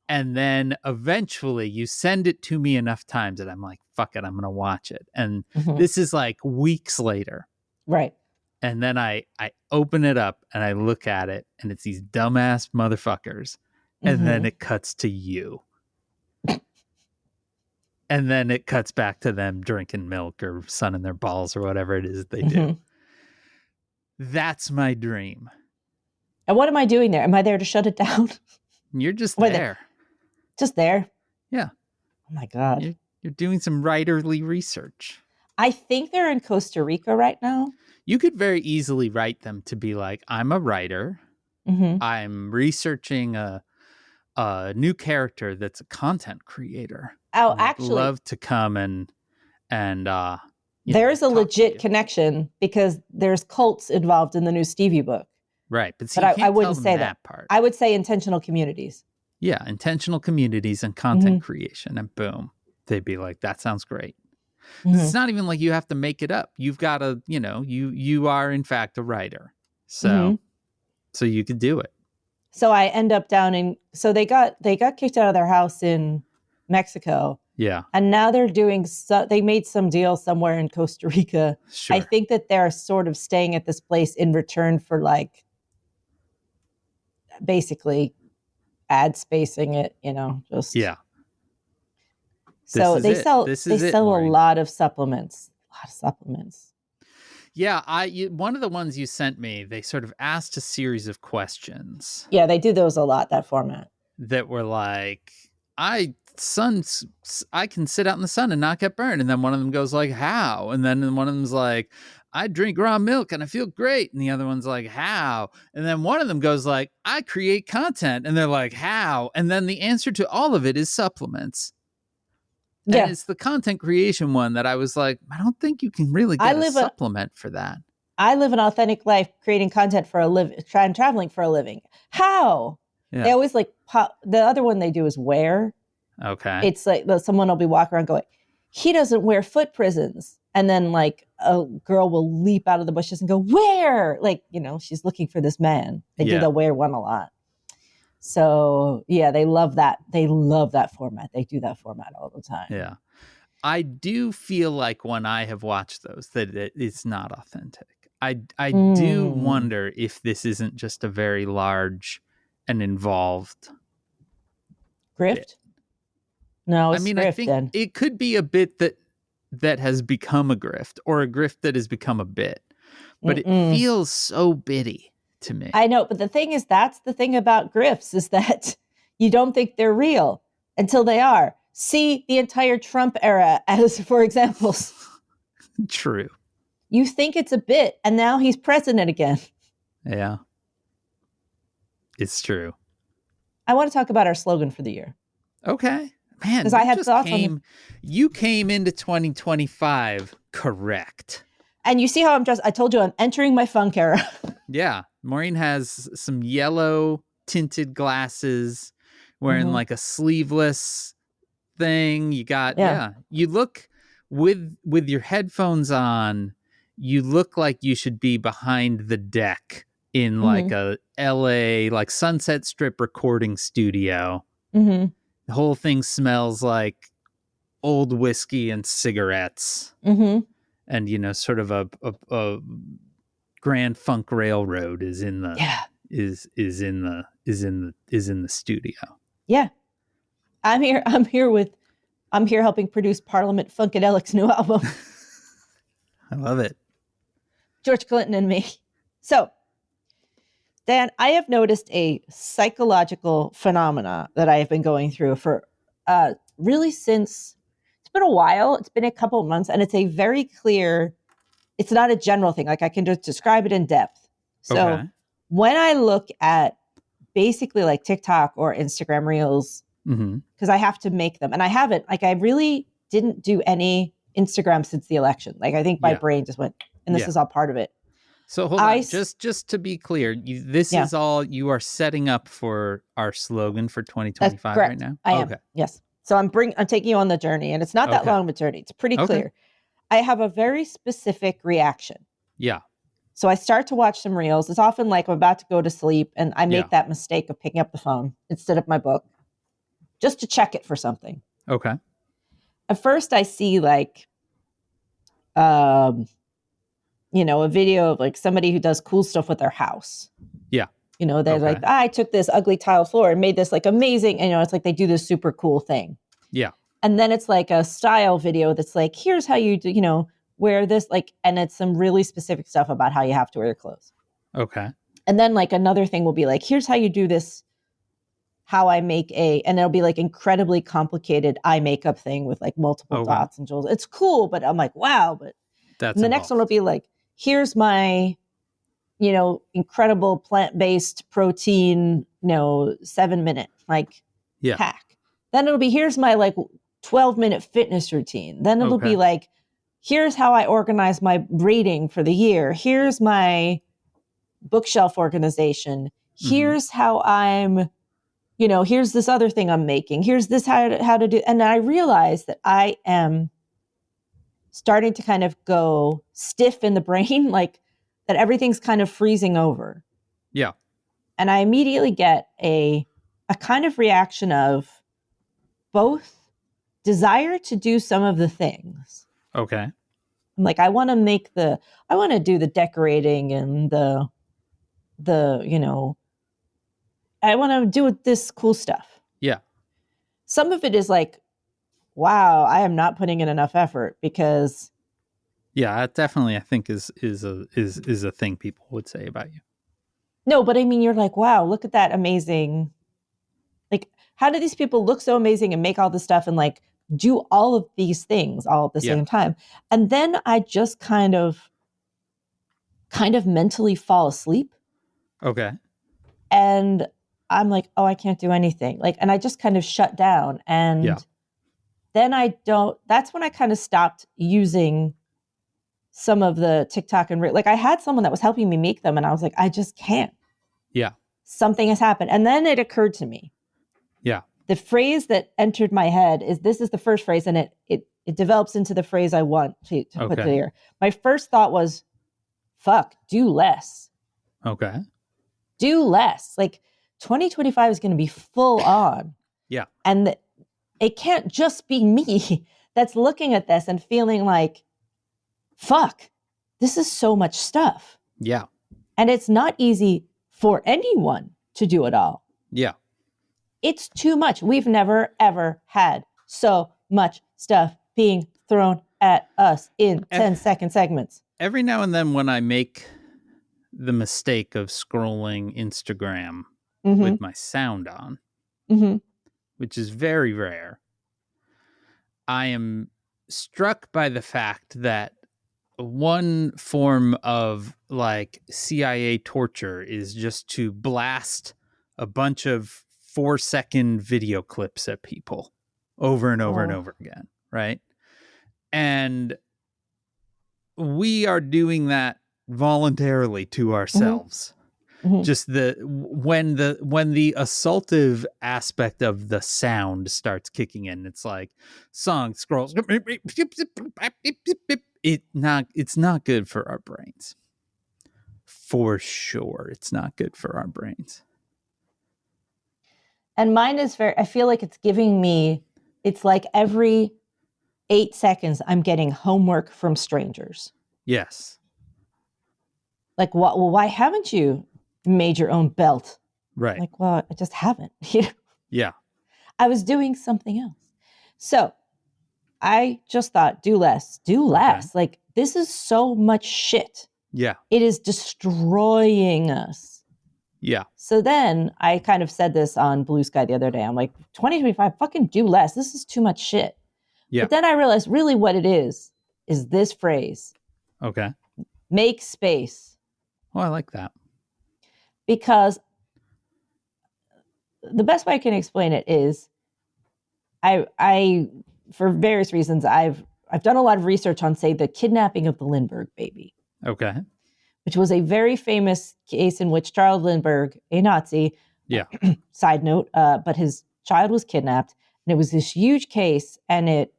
And then eventually you send it to me enough times that I'm like, fuck it, I'm going to watch it. And this is like weeks later. Right. And then I open it up and I look at it and it's these dumbass motherfuckers. And then it cuts to you. And then it cuts back to them drinking milk or sunning their balls or whatever it is they do. That's my dream. And what am I doing there? Am I there to shut it down? You're just there. Just there? Yeah. Oh my God. You're doing some writerly research. I think they're in Costa Rica right now. You could very easily write them to be like, I'm a writer. Mm-hmm. I'm researching a new character that's a content creator. Oh, actually, I'd love to come and there's a legit connection because there's cults involved in the new Stevie book. Right, but I wouldn't say that part. I would say intentional communities. Yeah, intentional communities and content creation, and boom, they'd be like, that sounds great. It's not even like you have to make it up. You've got to, you are in fact a writer, so you could do it. So I end up so they got kicked out of their house in Mexico. Yeah. And now they're they made some deal somewhere in Costa Rica. Sure. I think that they're sort of staying at this place in return for like basically ad spacing it, just. Yeah. So they sell a lot of supplements. Yeah, one of the ones you sent me, they sort of asked a series of questions. Yeah, they do those a lot, that format. That were like, I can sit out in the sun and not get burned. And then one of them goes like, how? And then one of them's like, I drink raw milk and I feel great. And the other one's like, how? And then one of them goes like, I create content. And they're like, how? And then the answer to all of it is supplements. Yeah. And it's the content creation one that I was like, I don't think you can really get a supplement for that. I live an authentic life creating content for a living, traveling for a living. How? Yeah. They always like the other one they do is wear. Okay. It's like someone will be walking around going, he doesn't wear foot prisons. And then like a girl will leap out of the bushes and go, where? Like, she's looking for this man. They do the wear one a lot. So yeah, they love that. They love that format. They do that format all the time. Yeah. I do feel like when I have watched those that it's not authentic. I do wonder if this isn't just a very large and involved grift. Bit. No, it's I think it could be a bit that has become a grift or a grift that has become a bit, but it feels so bitty to me. I know, but the thing is, that's the thing about grifts is that you don't think they're real until they are. See the entire Trump era as, for examples. True. You think it's a bit, and now he's president again. Yeah. It's true. I want to talk about our slogan for the year. Okay. Man, because I had thoughts on them. you came into 2025 correct. And you see how I'm just, I told you I'm entering my funk era. Yeah. Maureen has some yellow tinted glasses, wearing like a sleeveless thing. You got, you look with your headphones on, you look like you should be behind the deck in like a LA, like Sunset Strip recording studio. The whole thing smells like old whiskey and cigarettes. And, you know, sort of a Grand Funk Railroad is in the is in the studio. Yeah. I'm here helping produce Parliament Funkadelic's new album. I love it. George Clinton and me. So, Dan, I have noticed a psychological phenomena that I have been going through for really since, it's been a while. It's been a couple of months, and it's a very clear, it's not a general thing. Like I can just describe it in depth. So when I look at basically like TikTok or Instagram Reels, because I have to make them, and I haven't, like I really didn't do any Instagram since the election. Like I think my brain just went, and this is all part of it. So hold on, just to be clear, this is all you are setting up for our slogan for 2025 right now? I am. Yes. So I'm taking you on the journey, and it's not that long of a journey. It's pretty clear. I have a very specific reaction. Yeah. So I start to watch some reels. It's often like I'm about to go to sleep, and I make that mistake of picking up the phone instead of my book just to check it for something. Okay. At first I see like, you know, a video of like somebody who does cool stuff with their house. Yeah. You know, they're like, I took this ugly tile floor and made this like amazing. And, you know, it's like they do this super cool thing. Yeah. And then it's like a style video that's like, here's how you do, you know, wear this, like, and it's some really specific stuff about how you have to wear your clothes. Okay. And then like another thing will be like, here's how you do this, how I make and it'll be like incredibly complicated eye makeup thing with like multiple dots and jewels. It's cool, but I'm like, wow. But the next one will be like, here's my, you know, incredible plant-based protein, you know, 7-minute like hack. Then it'll be, here's my like 12-minute fitness routine. Then it'll be like, here's how I organize my rating for the year. Here's my bookshelf organization. Here's how I'm, you know, here's this other thing I'm making. Here's this how to do. And I realize that I am starting to kind of go stiff in the brain, like that everything's kind of freezing over. Yeah. And I immediately get a kind of reaction of both desire to do some of the things. Okay. I'm like, I want to do the decorating and the, you know, I want to do this cool stuff. Yeah. Some of it is like, wow, I am not putting in enough effort because. Yeah, that definitely, I think is a thing people would say about you. No, but I mean, you're like, wow, look at that amazing. Like, how do these people look so amazing and make all this stuff and like do all of these things all at the same time? And then I just kind of mentally fall asleep. Okay. And I'm like, oh, I can't do anything. Like, and I just kind of shut down. And then that's when I kind of stopped using some of the TikTok and like I had someone that was helping me make them and I was like, I just can't. Yeah. Something has happened. And then it occurred to me. Yeah. The phrase that entered my head this is the first phrase and it develops into the phrase I want to put there. My first thought was, fuck, do less. Okay. Do less. Like 2025 is going to be full on. Yeah. And it can't just be me that's looking at this and feeling like, fuck, this is so much stuff. Yeah. And it's not easy for anyone to do it all. Yeah. It's too much. We've never, ever had so much stuff being thrown at us in 10-second segments. Every now and then when I make the mistake of scrolling Instagram with my sound on, which is very rare, I am struck by the fact that one form of like CIA torture is just to blast a bunch of 4-second video clips at people over and over and Oh. over again, right? And we are doing that voluntarily to ourselves. Mm-hmm. Just when the assaultive aspect of the sound starts kicking in, it's like song scrolls. It's not good for our brains. For sure, it's not good for our brains. And mine is I feel like it's giving me, it's like every 8 seconds, I'm getting homework from strangers. Yes. Like, well, why haven't you made your own belt? Right. Like, well, I just haven't. Yeah. I was doing something else. So I just thought, do less. Okay. Like, this is so much shit. Yeah. It is destroying us. Yeah. So then I kind of said this on Blue Sky the other day. I'm like, 2025, fucking do less. This is too much shit. Yeah. But then I realized really what it is this phrase. Okay. Make space. Oh, I like that. Because the best way I can explain it is I for various reasons, I've done a lot of research on, say, the kidnapping of the Lindbergh baby. Okay. Which was a very famous case in which Charles Lindbergh, a Nazi, Yeah. Side note, but his child was kidnapped, and it was this huge case, and it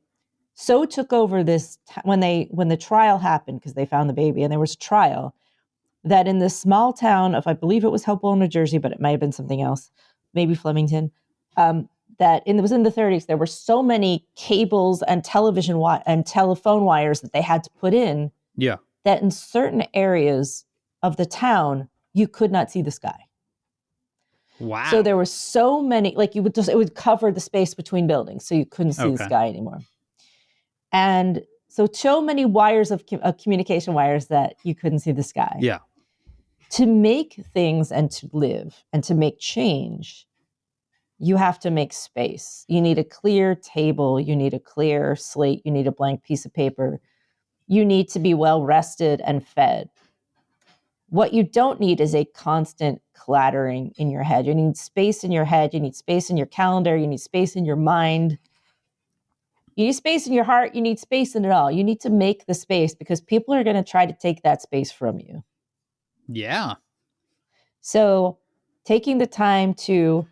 so took over this when the trial happened, because they found the baby, and there was a trial, that in this small town of, I believe it was Hopewell, New Jersey, but it might have been something else, maybe Flemington, that it was in the 30s, there were so many cables and and telephone wires that they had to put in, Yeah. that in certain areas of the town, you could not see the sky. Wow. So there were so many, like it would cover the space between buildings, so you couldn't see the sky anymore. And so many wires of communication wires that you couldn't see the sky. Yeah. To make things and to live and to make change, you have to make space. You need a clear table. You need a clear slate. You need a blank piece of paper. You need to be well rested and fed. What you don't need is a constant clattering in your head. You need space in your head. You need space in your calendar. You need space in your mind. You need space in your heart. You need space in it all. You need to make the space, because people are going to try to take that space from you. Yeah. So taking the time to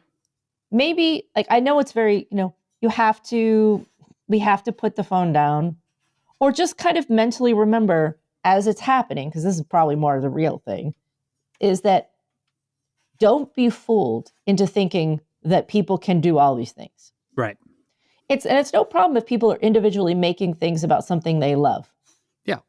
maybe, like, I know it's very, we have to put the phone down, or just kind of mentally remember as it's happening, because this is probably more of the real thing, is that don't be fooled into thinking that people can do all these things. Right. It's no problem if people are individually making things about something they love. Yeah.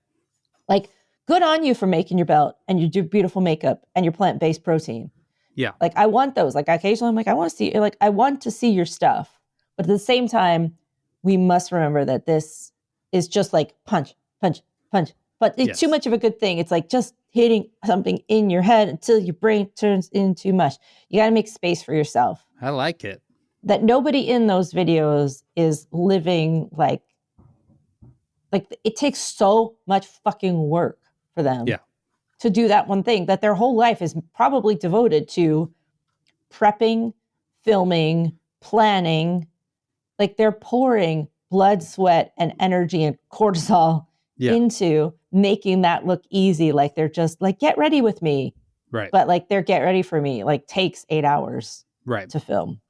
Like, good on you for making your belt and you do beautiful makeup and your plant-based protein. Yeah. Like, I want those. Like, occasionally I'm like, I want to see your stuff. But at the same time, we must remember that this is just like punch, punch, punch. But it's too much of a good thing. It's like just hitting something in your head until your brain turns into mush. You got to make space for yourself. I like it. That nobody in those videos is living like it takes so much fucking work for them to do that one thing, that their whole life is probably devoted to prepping, filming, planning. Like, they're pouring blood, sweat, and energy and cortisol into making that look easy. Like, they're just like, get ready with me. Right. But like, their get ready for me, like, takes 8 hours to film.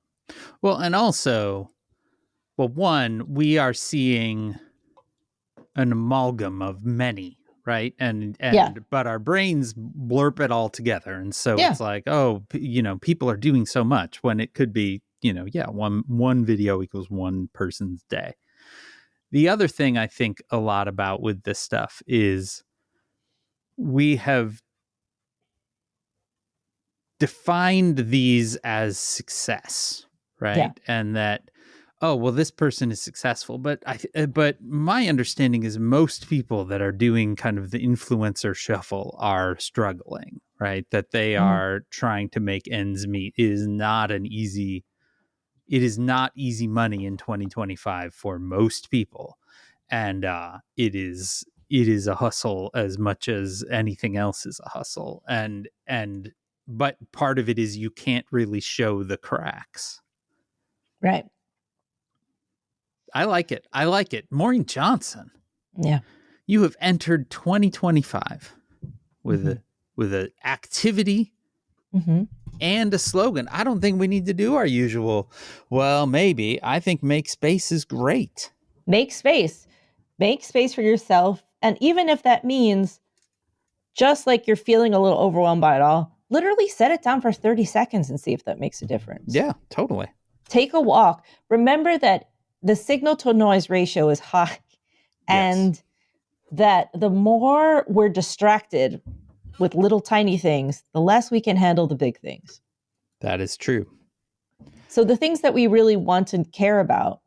Well, and also, one, we are seeing an amalgam of many, right? And but our brains blurp it all together. And so it's like, oh, people are doing so much, when it could be, one video equals one person's day. The other thing I think a lot about with this stuff is we have defined these as success, right? Yeah. And that, oh, well, this person is successful. But but my understanding is most people that are doing kind of the influencer shuffle are struggling, right? That they are trying to make ends meet. It is not easy money in 2025 for most people. And it is a hustle as much as anything else is a hustle. But part of it is you can't really show the cracks. Right. I like it. I like it. Maureen Johnson, Yeah. you have entered 2025 with Mhm. a activity Mm-hmm. and a slogan. I don't think we need to do our usual, well, maybe. I think make space is great. Make space. Make space for yourself. And even if that means just like you're feeling a little overwhelmed by it all, literally set it down for 30 seconds and see if that makes a difference. Yeah, totally. Take a walk. Remember that the signal to noise ratio is high, and Yes. that the more we're distracted with little tiny things, the less we can handle the big things. That is true. So the things that we really want and care about,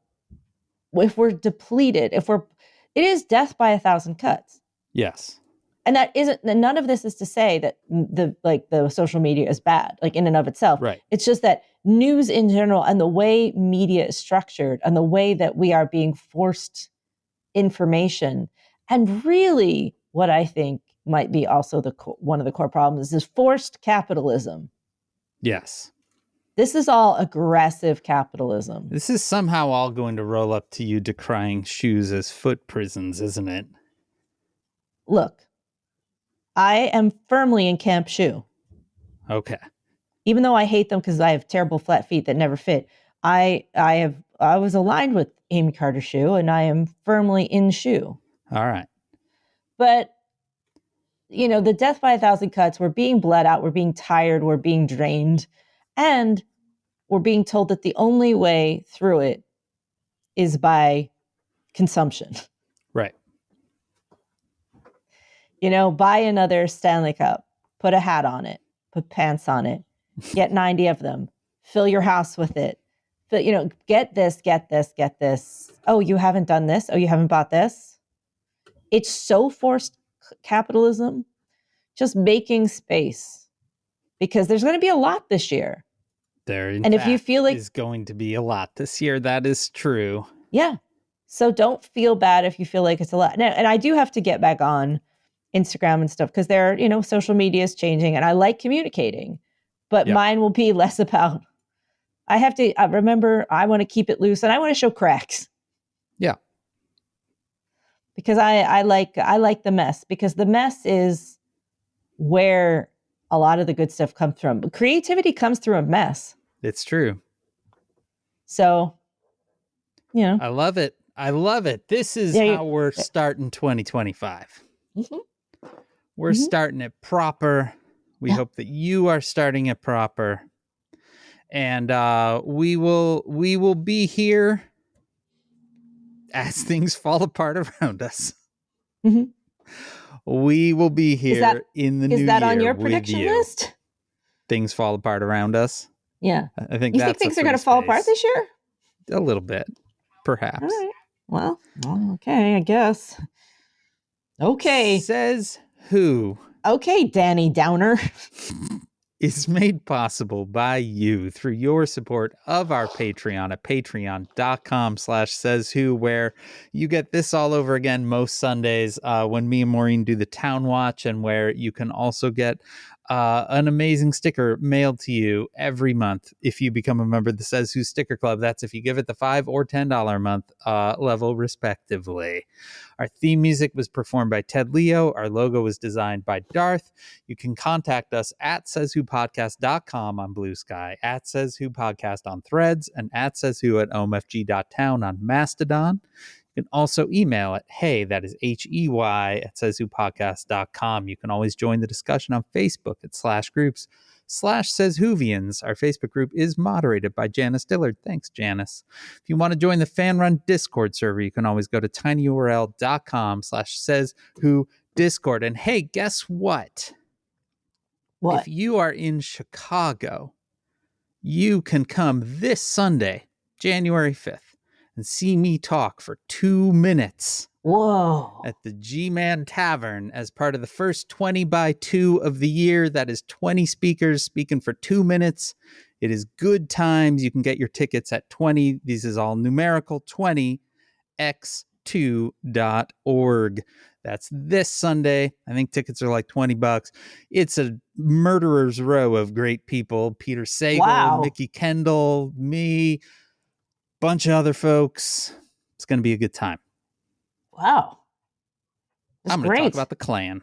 if we're depleted, it is death by 1,000 cuts. Yes. And that isn't, none of this is to say that the social media is bad, like in and of itself. Right. It's just that news in general and the way media is structured and the way that we are being forced information, and really what I think might be also one of the core problems is forced capitalism. Yes. This is all aggressive capitalism. This is somehow all going to roll up to you decrying shoes as foot prisons, isn't it? Look, I am firmly in Camp Shoe. Okay. Even though I hate them because I have terrible flat feet that never fit, I was aligned with Amy Carter Shoe, and I am firmly in Shoe. All right. But the death by 1,000 cuts, we're being bled out, we're being tired, we're being drained, and we're being told that the only way through it is by consumption. Right. Buy another Stanley Cup, put a hat on it, put pants on it, get 90 of them, fill your house with it. But, get this, get this, get this. Oh, you haven't done this? Oh, you haven't bought this? It's so forced capitalism, just making space, because there's going to be a lot this year. If you feel like is going to be a lot this year, that is true. Yeah. So don't feel bad if you feel like it's a lot. And I do have to get back on Instagram and stuff because social media is changing and I like communicating, but mine will be less about, I have to remember, I want to keep it loose and I want to show cracks. Yeah. Because I like the mess, because the mess is where a lot of the good stuff comes from. But creativity comes through a mess. It's true. So, I love it. I love it. This is how we're starting 2025. Mm-hmm. We're starting it proper. We hope that you are starting it proper. And we will be here as things fall apart around us. Mm-hmm. We will be here in the new year. Is that on your prediction list? Things fall apart around us. Yeah. I think you think things are going to fall apart this year? A little bit, perhaps. All right. Well, okay, I guess. Okay. Says who? Okay, Danny Downer. Is made possible by you through your support of our Patreon at patreon.com/sayswho, where you get this all over again most Sundays when me and Maureen do the Town Watch, and where you can also get an amazing sticker mailed to you every month if you become a member of the Says Who Sticker Club. That's if you give it the $5 or $10 a month level, respectively. Our theme music was performed by Ted Leo. Our logo was designed by Darth. You can contact us at SaysWhoPodcast.com on Blue Sky, at SaysWhoPodcast on Threads, and at SaysWho at omfg.town on Mastodon. You can also email at hey, that is HEY, at SaysWhoPodcast.com. You can always join the discussion on Facebook at /groups/SaysWhovians. Our Facebook group is moderated by Janice Dillard. Thanks, Janice. If you want to join the fan-run Discord server, you can always go to tinyurl.com/SaysWhoDiscord. And hey, guess what? What? If you are in Chicago, you can come this Sunday, January 5th, and see me talk for 2 minutes. Whoa. At the G-Man Tavern as part of the first 20 by 2 of the year. That is 20 speakers speaking for 2 minutes. It is good times. You can get your tickets at 20. This is all numerical, 20x2.org. That's this Sunday. I think tickets are like $20. It's a murderer's row of great people. Peter Sagal, Mickey Kendall, me, bunch of other folks. It's going to be a good time. Wow. That's I'm going to talk great. about the Klan.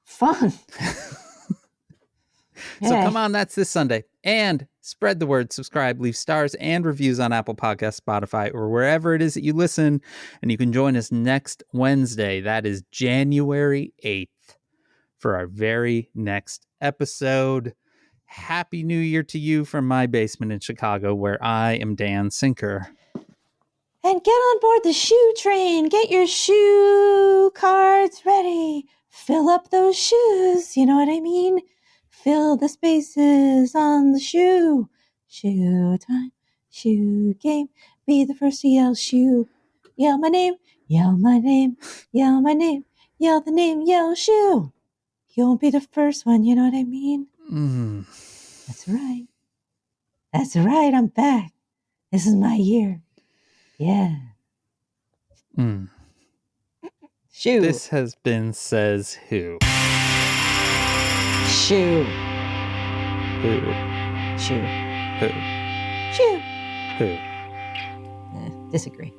Fun. So Yay. come on, that's this Sunday. And spread the word, subscribe, leave stars and reviews on Apple Podcasts, Spotify, or wherever it is that you listen. And you can join us next Wednesday. That is January 8th for our very next episode. Happy New Year to you from my basement in Chicago, where I am Dan Sinker. And get on board the shoe train. Get your shoe cards ready. Fill up those shoes. You know what I mean? Fill the spaces on the shoe. Shoe time. Shoe game. Be the first to yell shoe. Yell my name. Yell my name. Yell my name. Yell the name. Yell shoe. You won't be the first one. You know what I mean? That's right. That's right. I'm back. This is my year. Yeah. Shoe. This has been Says Who. Shoe. Who? Shoe. Who? Shoe. Who? Disagree.